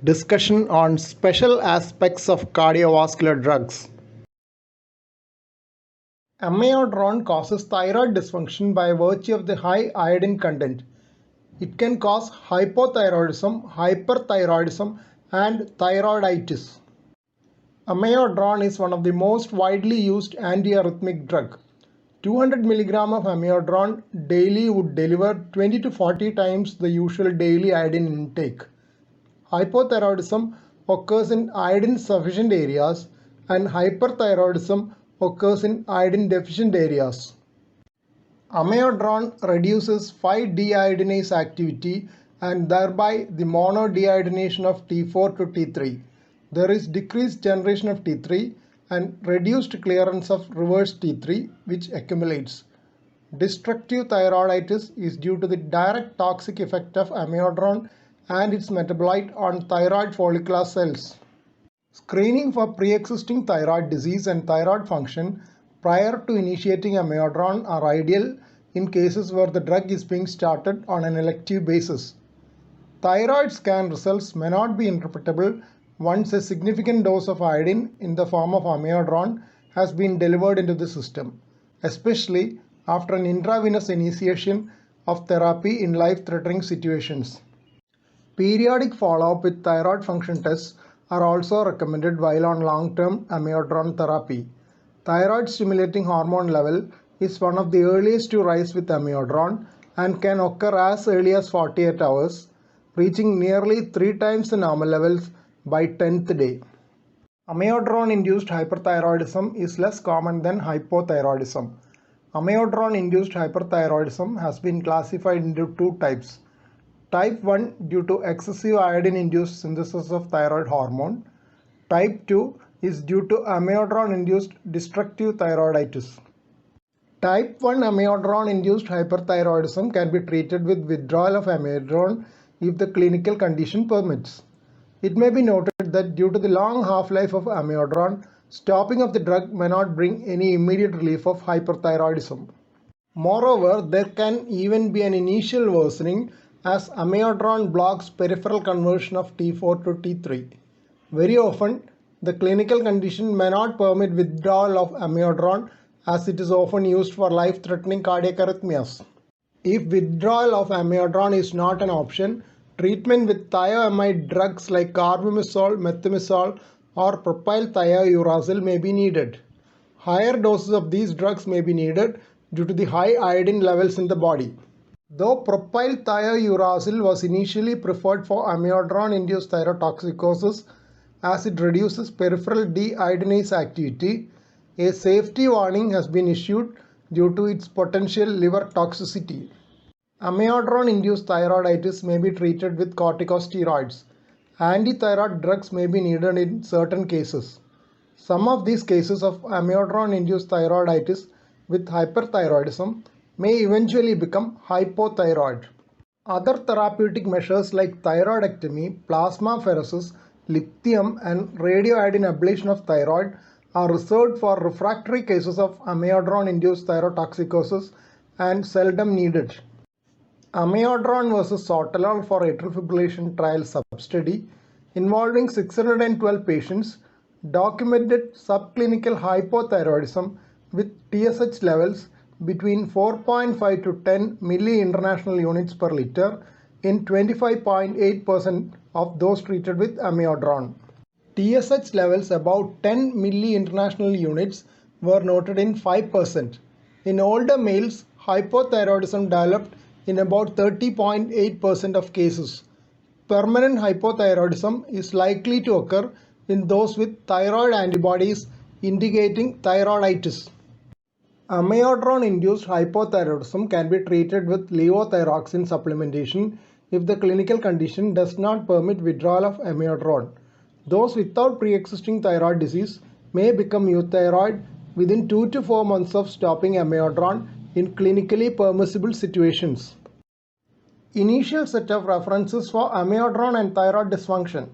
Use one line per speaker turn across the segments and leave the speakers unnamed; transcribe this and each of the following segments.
Discussion on special aspects of cardiovascular drugs. Amiodarone causes thyroid dysfunction by virtue of the high iodine content. It can cause hypothyroidism, hyperthyroidism, and thyroiditis. Amiodarone is one of the most widely used antiarrhythmic drug. 200 mg of amiodarone daily would deliver 20 to 40 times the usual daily iodine intake. Hypothyroidism occurs in iodine sufficient areas and hyperthyroidism occurs in iodine deficient areas. Amiodarone reduces 5-deiodinase activity and thereby the monodeiodination of T4 to T3. There is decreased generation of T3 and reduced clearance of reverse T3 which accumulates. Destructive thyroiditis is due to the direct toxic effect of amiodarone and its metabolite on thyroid follicular cells. Screening for pre-existing thyroid disease and thyroid function prior to initiating amiodarone are ideal in cases where the drug is being started on an elective basis. Thyroid scan results may not be interpretable once a significant dose of iodine in the form of amiodarone has been delivered into the system, especially after an intravenous initiation of therapy in life-threatening situations. Periodic follow-up with thyroid function tests are also recommended while on long-term amiodarone therapy. Thyroid stimulating hormone level is one of the earliest to rise with amiodarone and can occur as early as 48 hours, reaching nearly 3 times the normal levels by 10th day. Amiodarone-induced hyperthyroidism is less common than hypothyroidism. Amiodarone-induced hyperthyroidism has been classified into two types. Type 1 due to excessive iodine-induced synthesis of thyroid hormone. Type 2 is due to amiodarone-induced destructive thyroiditis. Type 1 amiodarone-induced hyperthyroidism can be treated with withdrawal of amiodarone if the clinical condition permits. It may be noted that due to the long half-life of amiodarone, stopping of the drug may not bring any immediate relief of hyperthyroidism. Moreover, there can even be an initial worsening as amiodarone blocks peripheral conversion of T4 to T3. Very often, the clinical condition may not permit withdrawal of amiodarone as it is often used for life-threatening cardiac arrhythmias. If withdrawal of amiodarone is not an option, treatment with thioamide drugs like carbimazole, methimazole, or propylthiouracil may be needed. Higher doses of these drugs may be needed due to the high iodine levels in the body. Though propylthiouracil was initially preferred for amiodarone-induced thyrotoxicosis as it reduces peripheral deiodinase activity, a safety warning has been issued due to its potential liver toxicity. Amiodarone-induced thyroiditis may be treated with corticosteroids. Antithyroid drugs may be needed in certain cases. Some of these cases of amiodarone-induced thyroiditis with hyperthyroidism may eventually become hypothyroid. Other therapeutic measures like thyroidectomy, plasmapheresis, lithium, and radioiodine ablation of thyroid are reserved for refractory cases of amiodarone-induced thyrotoxicosis and seldom needed. Amiodarone versus sotalol for atrial fibrillation trial substudy involving 612 patients documented subclinical hypothyroidism with TSH levels between 4.5 to 10 milli-international units per liter in 25.8% of those treated with amiodarone. TSH levels above 10 milli-international units were noted in 5%. In older males, hypothyroidism developed in about 30.8% of cases. Permanent hypothyroidism is likely to occur in those with thyroid antibodies indicating thyroiditis. Amiodarone-induced hypothyroidism can be treated with levothyroxine supplementation if the clinical condition does not permit withdrawal of amiodarone. Those without pre-existing thyroid disease may become euthyroid within 2 to 4 months of stopping amiodarone in clinically permissible situations. Initial set of references for amiodarone and thyroid dysfunction.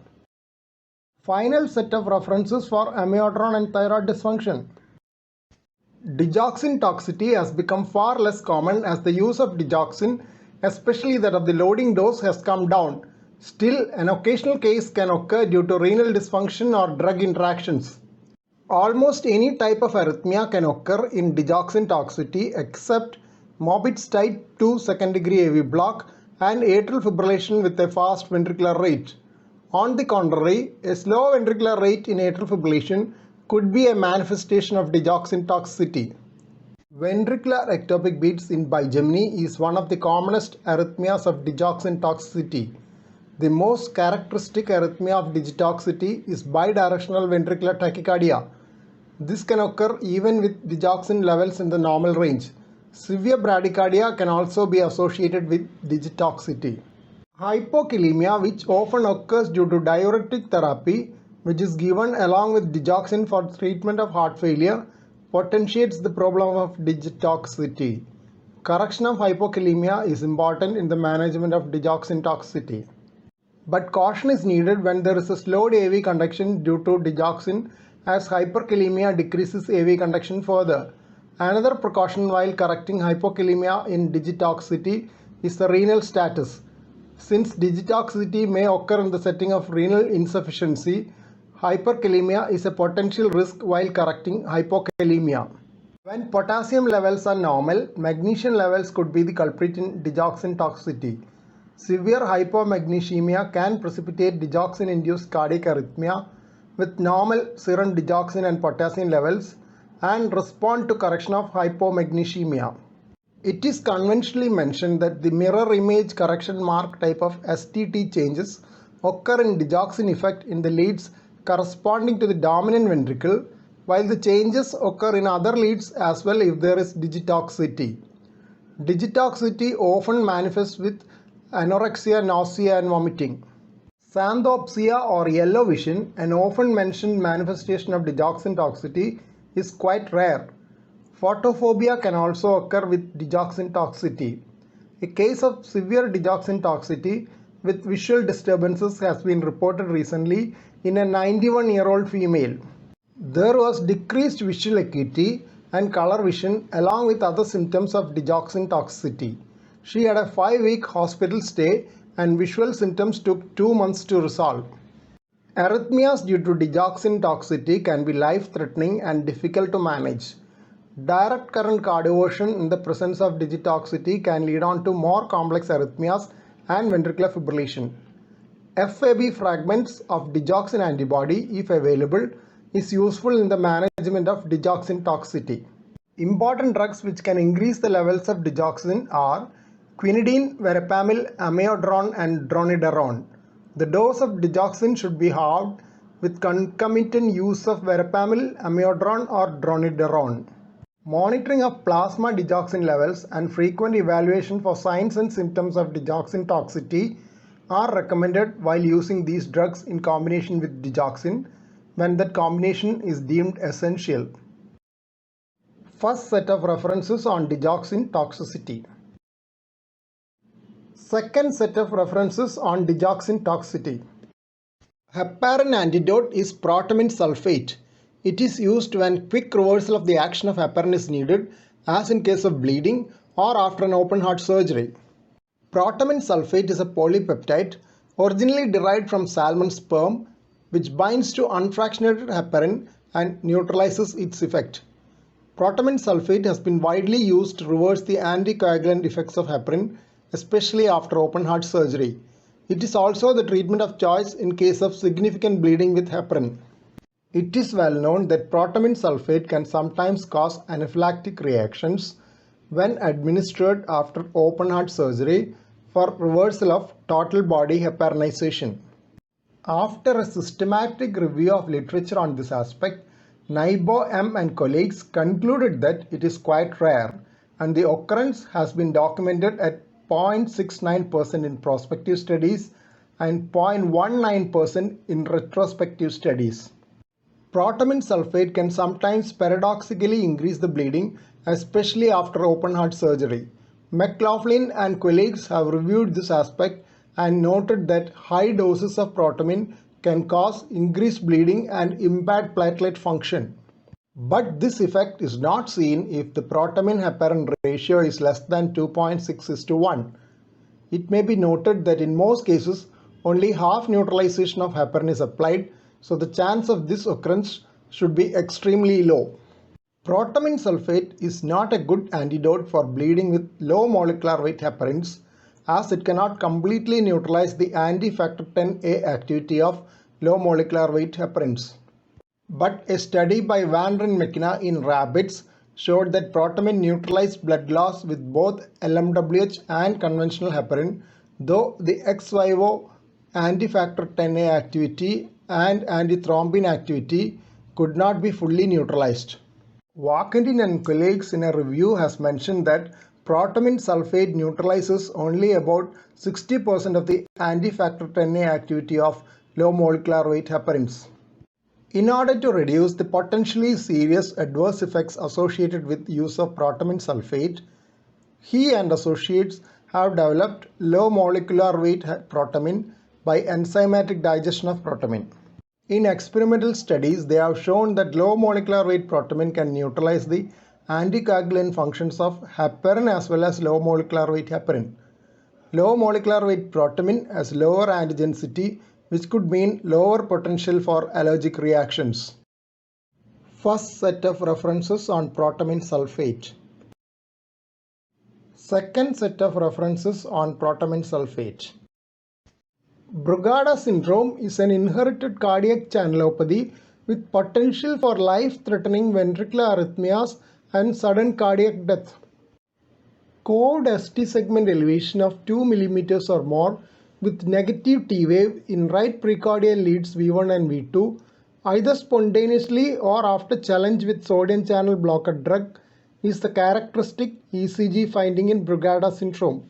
Final set of references for amiodarone and thyroid dysfunction. Digoxin toxicity has become far less common as the use of digoxin, especially that of the loading dose, has come down. Still, an occasional case can occur due to renal dysfunction or drug interactions. Almost any type of arrhythmia can occur in digoxin toxicity except Mobitz type 2 second degree AV block and atrial fibrillation with a fast ventricular rate. On the contrary, a slow ventricular rate in atrial fibrillation could be a manifestation of digoxin toxicity. Ventricular ectopic beats in bigeminy is one of the commonest arrhythmias of digoxin toxicity. The most characteristic arrhythmia of digitoxicity is bidirectional ventricular tachycardia. This can occur even with digoxin levels in the normal range. Severe bradycardia can also be associated with digitoxicity. Hypokalemia, which often occurs due to diuretic therapy, which is given along with digoxin for treatment of heart failure, potentiates the problem of digitoxicity. Correction of hypokalemia is important in the management of digoxin toxicity. But caution is needed when there is a slowed AV conduction due to digoxin, as hyperkalemia decreases AV conduction further. Another precaution while correcting hypokalemia in digitoxicity is the renal status. Since digitoxicity may occur in the setting of renal insufficiency, hyperkalemia is a potential risk while correcting hypokalemia. When potassium levels are normal, magnesium levels could be the culprit in digoxin toxicity. Severe hypomagnesemia can precipitate digoxin-induced cardiac arrhythmia with normal serum digoxin and potassium levels and respond to correction of hypomagnesemia. It is conventionally mentioned that the mirror image correction mark type of STT changes occur in digoxin effect in the leads corresponding to the dominant ventricle, while the changes occur in other leads as well if there is digitoxicity. Digitoxicity often manifests with anorexia, nausea and vomiting. Xanthopsia or yellow vision, an often mentioned manifestation of digoxin toxicity, is quite rare. Photophobia can also occur with digoxin toxicity. A case of severe digoxin toxicity with visual disturbances has been reported recently in a 91-year-old female. There was decreased visual acuity and color vision along with other symptoms of digoxin toxicity. She had a 5-week hospital stay and visual symptoms took 2 months to resolve. Arrhythmias due to digoxin toxicity can be life-threatening and difficult to manage. Direct current cardioversion in the presence of digitoxicity can lead on to more complex arrhythmias and ventricular fibrillation. FAB fragments of digoxin antibody, if available, is useful in the management of digoxin toxicity. Important drugs which can increase the levels of digoxin are quinidine, verapamil, amiodarone and dronedarone. The dose of digoxin should be halved with concomitant use of verapamil, amiodarone or dronedarone. Monitoring of plasma digoxin levels and frequent evaluation for signs and symptoms of digoxin toxicity are recommended while using these drugs in combination with digoxin when that combination is deemed essential. First set of references on digoxin toxicity. Second set of references on digoxin toxicity. Heparin antidote is protamine sulfate. It is used when quick reversal of the action of heparin is needed, as in case of bleeding or after an open heart surgery. Protamine sulfate is a polypeptide originally derived from salmon sperm which binds to unfractionated heparin and neutralizes its effect. Protamine sulfate has been widely used to reverse the anticoagulant effects of heparin, especially after open heart surgery. It is also the treatment of choice in case of significant bleeding with heparin. It is well known that protamine sulfate can sometimes cause anaphylactic reactions when administered after open heart surgery for reversal of total body heparinization. After a systematic review of literature on this aspect, Naibo M and colleagues concluded that it is quite rare and the occurrence has been documented at 0.69% in prospective studies and 0.19% in retrospective studies. Protamine sulfate can sometimes paradoxically increase the bleeding, especially after open heart surgery. McLaughlin and colleagues have reviewed this aspect and noted that high doses of protamine can cause increased bleeding and impaired platelet function. But this effect is not seen if the protamine-heparin ratio is less than 2.6:1. It may be noted that in most cases, only half neutralization of heparin is applied, so the chance of this occurrence should be extremely low. Protamine sulfate is not a good antidote for bleeding with low molecular weight heparins, as it cannot completely neutralize the anti-factor Xa activity of low molecular weight heparins. But a study by Van Ryn McKenna in rabbits showed that protamine neutralized blood loss with both LMWH and conventional heparin, though the ex vivo anti-factor Xa activity and antithrombin activity could not be fully neutralized. Walkentin and colleagues in a review has mentioned that protamine sulfate neutralizes only about 60% of the anti-factor Xa activity of low molecular weight heparins. In order to reduce the potentially serious adverse effects associated with use of protamine sulfate, he and associates have developed low molecular weight protamine by enzymatic digestion of protamine. In experimental studies, they have shown that low molecular weight protamine can neutralize the anticoagulant functions of heparin as well as low molecular weight heparin. Low molecular weight protamine has lower antigenicity, which could mean lower potential for allergic reactions. First set of references on protamine sulfate. Second set of references on protamine sulfate. Brugada syndrome is an inherited cardiac channelopathy with potential for life-threatening ventricular arrhythmias and sudden cardiac death. Coved ST segment elevation of 2 mm or more with negative T wave in right precordial leads V1 and V2, either spontaneously or after challenge with sodium channel blocker drug, is the characteristic ECG finding in Brugada syndrome.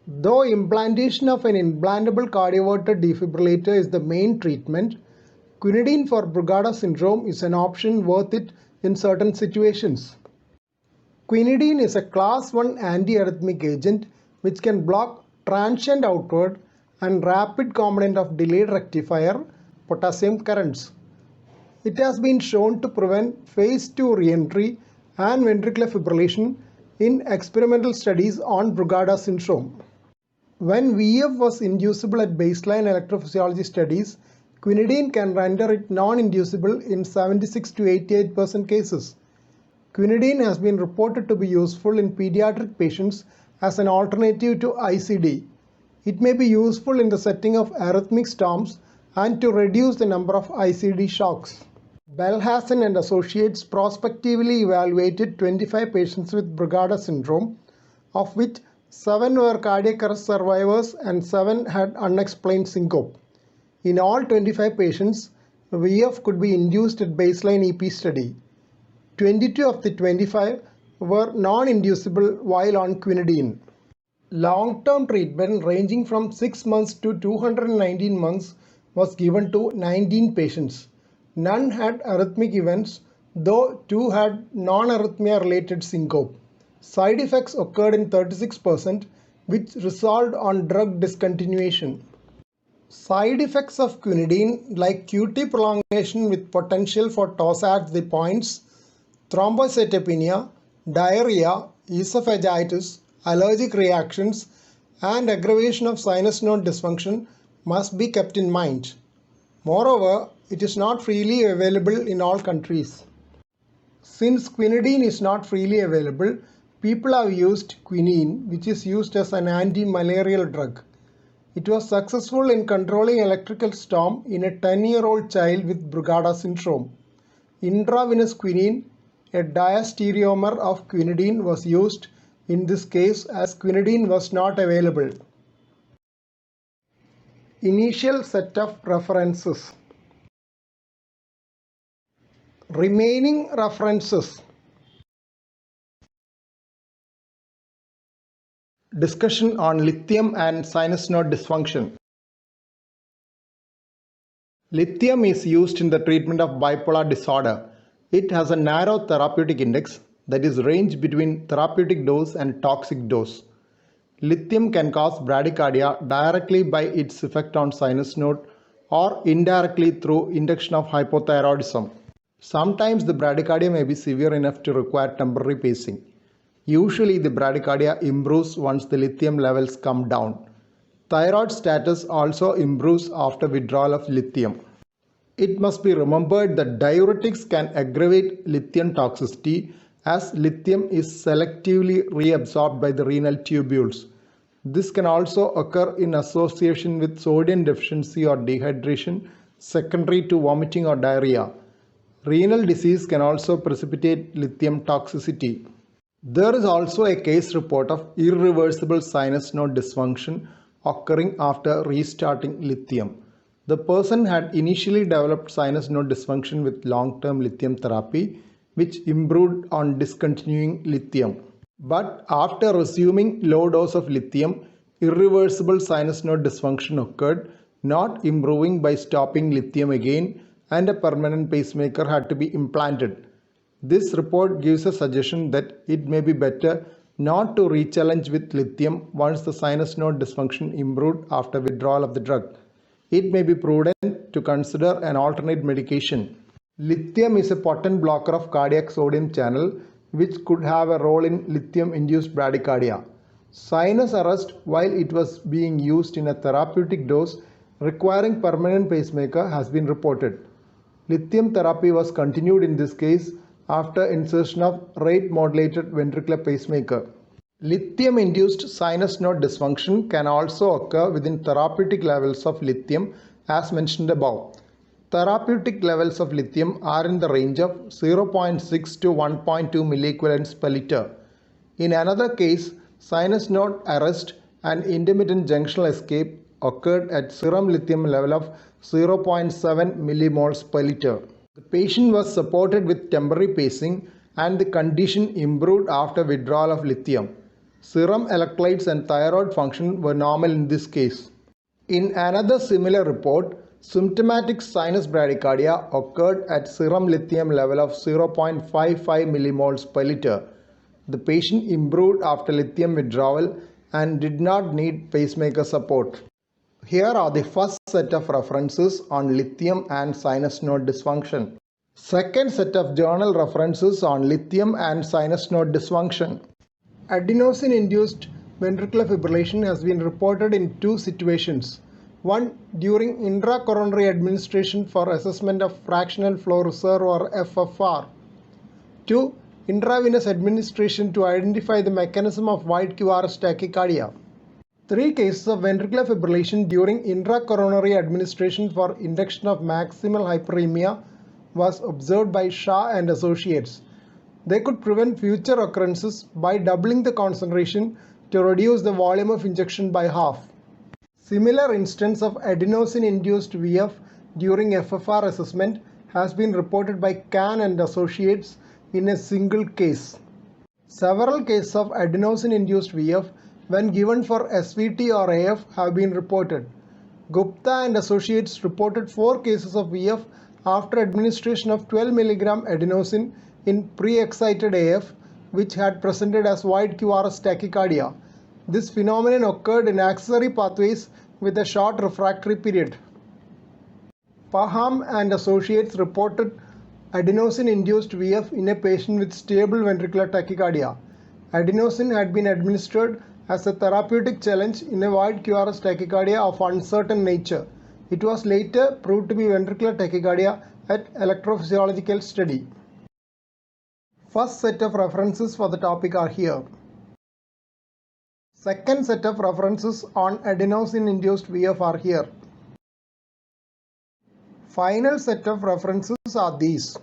Though implantation of an implantable cardioverter defibrillator is the main treatment, quinidine for Brugada syndrome is an option worth it in certain situations. Quinidine is a class 1 antiarrhythmic agent which can block transient outward and rapid component of delayed rectifier potassium currents. It has been shown to prevent phase 2 reentry and ventricular fibrillation in experimental studies on Brugada syndrome. When VF was inducible at baseline electrophysiology studies, quinidine can render it non-inducible in 76 to 88% cases. Quinidine has been reported to be useful in pediatric patients as an alternative to ICD. It may be useful in the setting of arrhythmic storms and to reduce the number of ICD shocks. Belhazen and associates prospectively evaluated 25 patients with Brugada syndrome, of which 7 were cardiac arrest survivors and 7 had unexplained syncope. In all 25 patients, VF could be induced at baseline EP study. 22 of the 25 were non-inducible while on quinidine. Long-term treatment ranging from 6 months to 219 months was given to 19 patients. None had arrhythmic events, though 2 had non-arrhythmia related syncope. Side effects occurred in 36%, which resolved on drug discontinuation. Side effects of quinidine like QT prolongation with potential for torsades at the points, thrombocytopenia, diarrhea, esophagitis, allergic reactions, and aggravation of sinus node dysfunction must be kept in mind. Moreover, it is not freely available in all countries. Since quinidine is not freely available, people have used quinine, which is used as an anti-malarial drug. It was successful in controlling electrical storm in a 10-year-old child with Brugada syndrome. Intravenous quinine, a diastereomer of quinidine, was used in this case as quinidine was not available. Initial set of references. Remaining references. Discussion on lithium and sinus node dysfunction. Lithium is used in the treatment of bipolar disorder. It has a narrow therapeutic index, that is range between therapeutic dose and toxic dose. Lithium can cause bradycardia directly by its effect on sinus node or indirectly through induction of hypothyroidism. Sometimes the bradycardia may be severe enough to require temporary pacing. Usually the bradycardia improves once the lithium levels come down. Thyroid status also improves after withdrawal of lithium. It must be remembered that diuretics can aggravate lithium toxicity as lithium is selectively reabsorbed by the renal tubules. This can also occur in association with sodium deficiency or dehydration secondary to vomiting or diarrhea. Renal disease can also precipitate lithium toxicity. There is also a case report of irreversible sinus node dysfunction occurring after restarting lithium. The person had initially developed sinus node dysfunction with long-term lithium therapy, which improved on discontinuing lithium. But after resuming low dose of lithium, irreversible sinus node dysfunction occurred, not improving by stopping lithium again, and a permanent pacemaker had to be implanted. This report gives a suggestion that it may be better not to re-challenge with lithium once the sinus node dysfunction improved after withdrawal of the drug. It may be prudent to consider an alternate medication. Lithium is a potent blocker of cardiac sodium channel, which could have a role in lithium-induced bradycardia. Sinus arrest, while it was being used in a therapeutic dose requiring permanent pacemaker, has been reported. Lithium therapy was continued in this case after insertion of rate-modulated ventricular pacemaker. Lithium-induced sinus node dysfunction can also occur within therapeutic levels of lithium as mentioned above. Therapeutic levels of lithium are in the range of 0.6 to 1.2 milliequivalents per liter. In another case, sinus node arrest and intermittent junctional escape occurred at serum lithium level of 0.7 millimoles per liter. The patient was supported with temporary pacing and the condition improved after withdrawal of lithium. Serum electrolytes and thyroid function were normal in this case. In another similar report, symptomatic sinus bradycardia occurred at serum lithium level of 0.55 millimoles per liter. The patient improved after lithium withdrawal and did not need pacemaker support. Here are the first set of references on lithium and sinus node dysfunction. Second set of journal references on lithium and sinus node dysfunction. Adenosine-induced ventricular fibrillation has been reported in two situations. One, during intracoronary administration for assessment of fractional flow reserve or FFR. Two, intravenous administration to identify the mechanism of wide QRS tachycardia. 3 cases of ventricular fibrillation during intracoronary administration for induction of maximal hyperemia was observed by Shah and associates. They could prevent future occurrences by doubling the concentration to reduce the volume of injection by half. Similar instance of adenosine-induced VF during FFR assessment has been reported by Can and associates in a single case. Several cases of adenosine-induced VF when given for SVT or AF have been reported. Gupta and associates reported 4 cases of VF after administration of 12 mg adenosine in pre-excited AF which had presented as wide QRS tachycardia. This phenomenon occurred in axillary pathways with a short refractory period. Paham and associates reported adenosine-induced VF in a patient with stable ventricular tachycardia. Adenosine had been administered as a therapeutic challenge in a wide QRS tachycardia of uncertain nature. It was later proved to be ventricular tachycardia at electrophysiological study. First set of references for the topic are here. Second set of references on adenosine-induced VF are here. Final set of references are these.